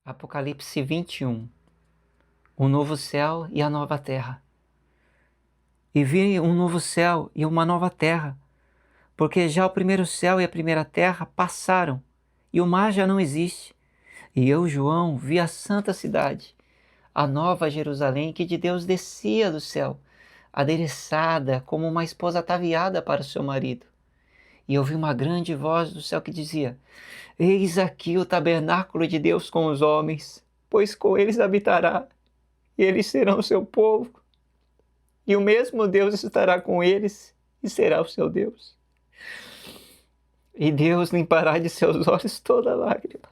Apocalipse 21. O novo céu e a nova terra. E vi um novo céu e uma nova terra, porque já o primeiro céu e a primeira terra passaram, e o mar já não existe. E eu, João, vi a santa cidade, a nova Jerusalém, que de Deus descia do céu, adereçada como uma esposa ataviada para o seu marido. E ouvi uma grande voz do céu que dizia: Eis aqui o tabernáculo de Deus com os homens, pois com eles habitará, e eles serão o seu povo, e o mesmo Deus estará com eles e será o seu Deus. E Deus limpará de seus olhos toda lágrima,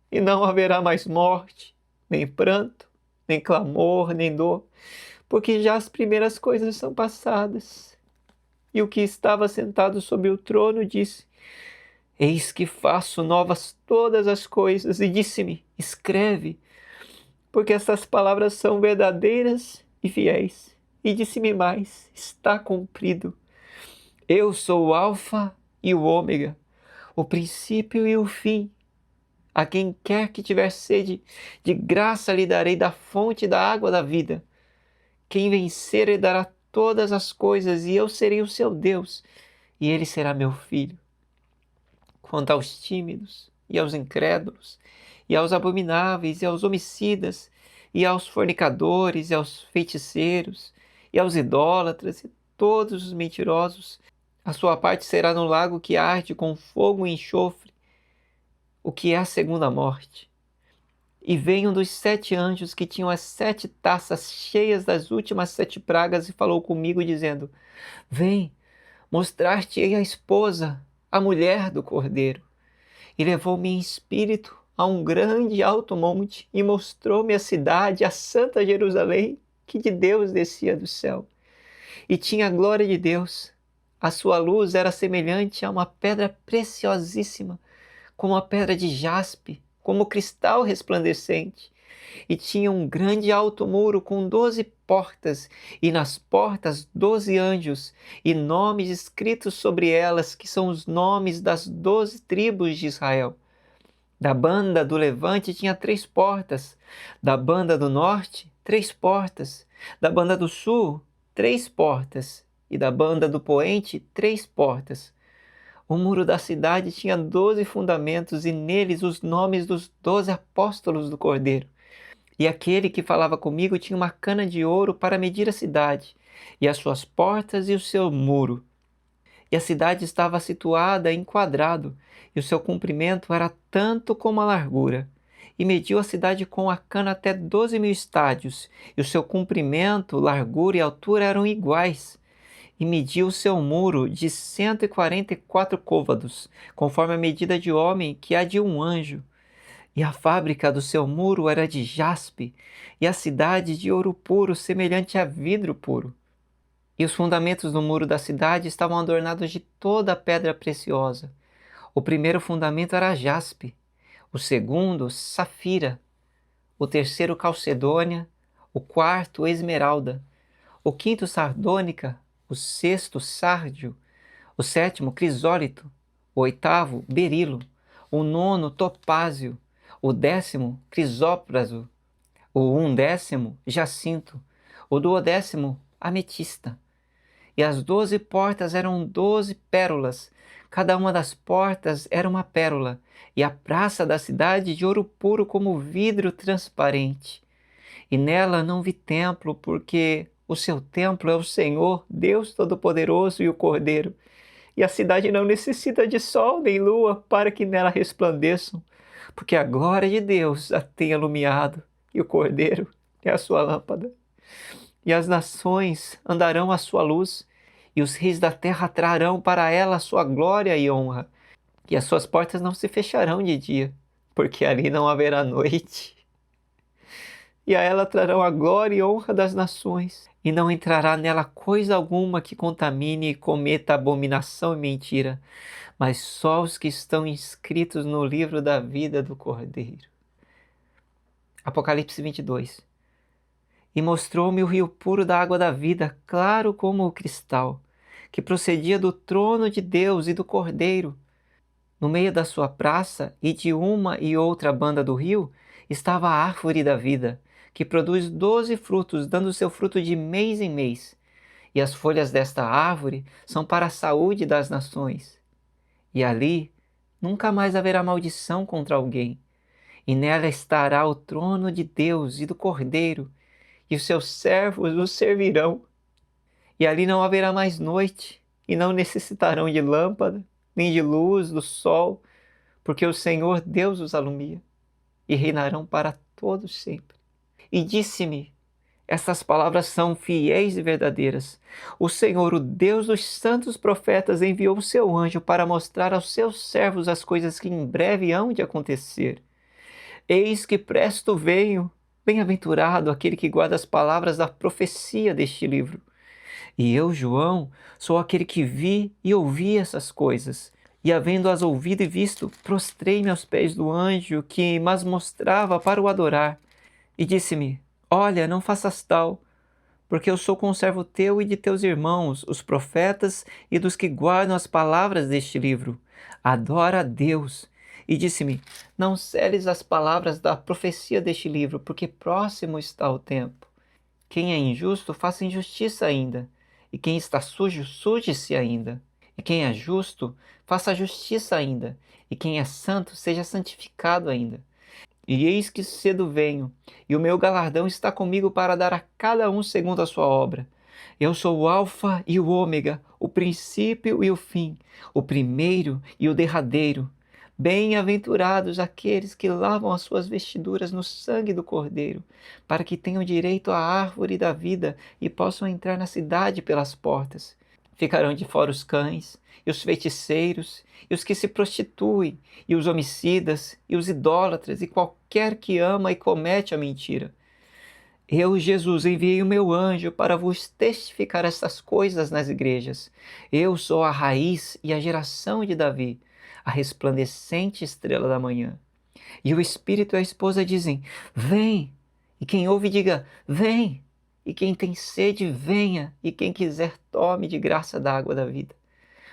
e não haverá mais morte, nem pranto, nem clamor, nem dor, porque já as primeiras coisas são passadas. E o que estava sentado sobre o trono disse: Eis que faço novas todas as coisas, e disse-me: Escreve, porque estas palavras são verdadeiras e fiéis. E disse-me mais: Está cumprido. Eu sou o Alfa e o Ômega, o princípio e o fim. A quem quer que tiver sede, de graça lhe darei da fonte da água da vida. Quem vencer herdará todas as coisas, e eu serei o seu Deus, e ele será meu filho. Quanto aos tímidos, e aos incrédulos, e aos abomináveis, e aos homicidas, e aos fornicadores, e aos feiticeiros, e aos idólatras, e todos os mentirosos, a sua parte será no lago que arde com fogo e enxofre, o que é a segunda morte. E veio um dos 7 anjos que tinham as 7 taças cheias das últimas 7 pragas e falou comigo, dizendo: Vem, mostrar-te-ei a esposa, a mulher do Cordeiro. E levou-me em espírito a um grande e alto monte e mostrou-me a cidade, a santa Jerusalém, que de Deus descia do céu. E tinha a glória de Deus. A sua luz era semelhante a uma pedra preciosíssima, como a pedra de jaspe, como cristal resplandecente. E tinha um grande alto muro com 12 portas, e nas portas 12 anjos, e nomes escritos sobre elas, que são os nomes das 12 tribos de Israel. Da banda do levante tinha 3 portas, da banda do norte, 3 portas, da banda do sul, 3 portas, e da banda do poente, 3 portas. O muro da cidade tinha 12 fundamentos, e neles os nomes dos 12 apóstolos do Cordeiro. E aquele que falava comigo tinha uma cana de ouro para medir a cidade, e as suas portas e o seu muro. E a cidade estava situada em quadrado, e o seu comprimento era tanto como a largura. E mediu a cidade com a cana até 12.000 estádios, e o seu comprimento, largura e altura eram iguais. E mediu o seu muro de 144 côvados, conforme a medida de homem que há de um anjo. E a fábrica do seu muro era de jaspe, e a cidade de ouro puro, semelhante a vidro puro. E os fundamentos do muro da cidade estavam adornados de toda a pedra preciosa. O primeiro fundamento era jaspe, o segundo, safira, o terceiro, calcedônia, o quarto, esmeralda, o quinto, sardônica, o sexto, sárdio, o sétimo, crisólito, o oitavo, berilo, o nono, topázio, o 10º, crisópraso, o 11º, jacinto, o 12º, ametista. E as 12 portas eram 12 pérolas, cada uma das portas era uma pérola, e a praça da cidade de ouro puro como vidro transparente. E nela não vi templo, porque o seu templo é o Senhor, Deus Todo-Poderoso e o Cordeiro. E a cidade não necessita de sol nem lua para que nela resplandeçam, porque a glória de Deus a tem alumiado, e o Cordeiro é a sua lâmpada. E as nações andarão à sua luz, e os reis da terra trarão para ela a sua glória e honra. E as suas portas não se fecharão de dia, porque ali não haverá noite. E a ela trarão a glória e honra das nações, e não entrará nela coisa alguma que contamine e cometa abominação e mentira, mas só os que estão inscritos no livro da vida do Cordeiro. Apocalipse 22. E mostrou-me o rio puro da água da vida, claro como o cristal, que procedia do trono de Deus e do Cordeiro. No meio da sua praça, e de uma e outra banda do rio, estava a árvore da vida, que produz 12 frutos, dando seu fruto de mês em mês. E as folhas desta árvore são para a saúde das nações. E ali nunca mais haverá maldição contra alguém. E nela estará o trono de Deus e do Cordeiro, e os seus servos o servirão. E ali não haverá mais noite, e não necessitarão de lâmpada, nem de luz do sol, porque o Senhor Deus os alumia, e reinarão para todos sempre. E disse-me: estas palavras são fiéis e verdadeiras. O Senhor, o Deus dos santos profetas, enviou o seu anjo para mostrar aos seus servos as coisas que em breve hão de acontecer. Eis que presto venho, bem-aventurado aquele que guarda as palavras da profecia deste livro. E eu, João, sou aquele que vi e ouvi essas coisas. E havendo-as ouvido e visto, prostrei-me aos pés do anjo que mas mostrava para o adorar. E disse-me: olha, não faças tal, porque eu sou conservo teu e de teus irmãos, os profetas, e dos que guardam as palavras deste livro. Adora a Deus. E disse-me: não seles as palavras da profecia deste livro, porque próximo está o tempo. Quem é injusto, faça injustiça ainda, e quem está sujo, suje-se ainda. E quem é justo, faça justiça ainda, e quem é santo, seja santificado ainda. E eis que cedo venho, e o meu galardão está comigo para dar a cada um segundo a sua obra. Eu sou o Alfa e o Ômega, o princípio e o fim, o primeiro e o derradeiro. Bem-aventurados aqueles que lavam as suas vestiduras no sangue do Cordeiro, para que tenham direito à árvore da vida e possam entrar na cidade pelas portas. Ficarão de fora os cães, e os feiticeiros, e os que se prostituem, e os homicidas, e os idólatras, e qualquer que ama e comete a mentira. Eu, Jesus, enviei o meu anjo para vos testificar estas coisas nas igrejas. Eu sou a raiz e a geração de Davi, a resplandecente estrela da manhã. E o Espírito e a esposa dizem: vem! E quem ouve, diga: vem! E quem tem sede, venha! E quem quiser, tome de graça da água da vida.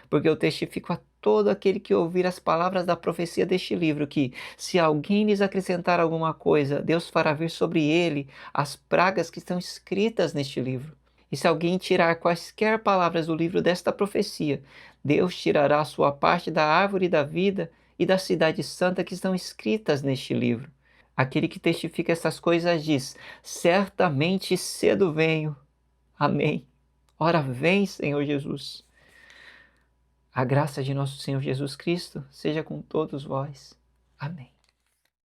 Porque eu testifico a todo aquele que ouvir as palavras da profecia deste livro, que, se alguém lhes acrescentar alguma coisa, Deus fará vir sobre ele as pragas que estão escritas neste livro. E se alguém tirar quaisquer palavras do livro desta profecia, Deus tirará a sua parte da árvore da vida e da cidade santa que estão escritas neste livro. Aquele que testifica essas coisas diz: certamente cedo venho. Amém. Ora vem, Senhor Jesus. A graça de nosso Senhor Jesus Cristo seja com todos vós. Amém.